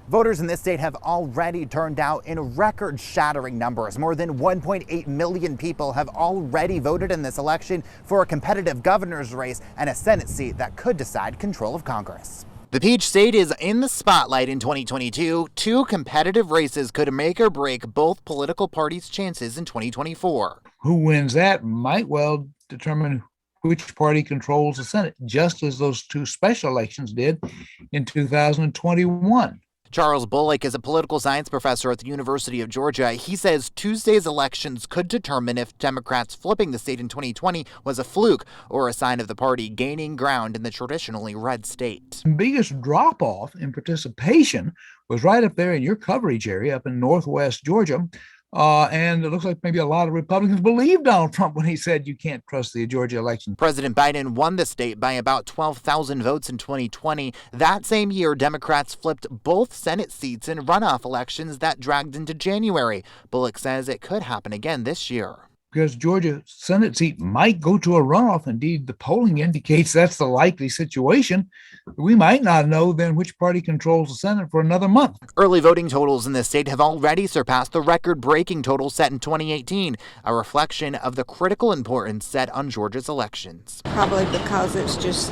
Voters in this state have already turned out in record-shattering numbers. More than 1.8 million people have already voted in this election for a competitive governor's race and a Senate seat that could decide control of Congress. The Peach State is in the spotlight in 2022. Two competitive races could make or break both political parties' chances in 2024. Who wins that might well determine which party controls the Senate, just as those two special elections did in 2021. Charles Bullock is a political science professor at the University of Georgia. He says Tuesday's elections could determine if Democrats flipping the state in 2020 was a fluke or a sign of the party gaining ground in the traditionally red state. The biggest drop-off in participation was right up there in your coverage area up in northwest Georgia. And it looks like maybe a lot of Republicans believed Donald Trump when he said you can't trust the Georgia election. President Biden won the state by about 12,000 votes in 2020. That same year, Democrats flipped both Senate seats in runoff elections that dragged into January. Bullock says it could happen again this year. Because Georgia Senate seat might go to a runoff. Indeed, the polling indicates that's the likely situation. We might not know then which party controls the Senate for another month. Early voting totals in the state have already surpassed the record-breaking total set in 2018, a reflection of the critical importance set on Georgia's elections. Probably because it's just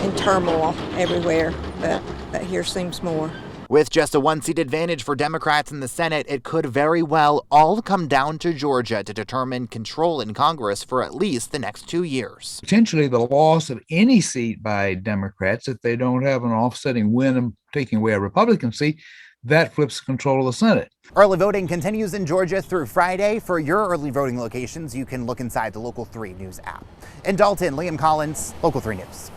in turmoil everywhere, but here seems more. With just a one-seat advantage for Democrats in the Senate, it could very well all come down to Georgia to determine control in Congress for at least the next 2 years. Potentially the loss of any seat by Democrats, if they don't have an offsetting win and taking away a Republican seat, that flips control of the Senate. Early voting continues in Georgia through Friday. For your early voting locations, you can look inside the Local 3 News app. In Dalton, Liam Collins, Local 3 News.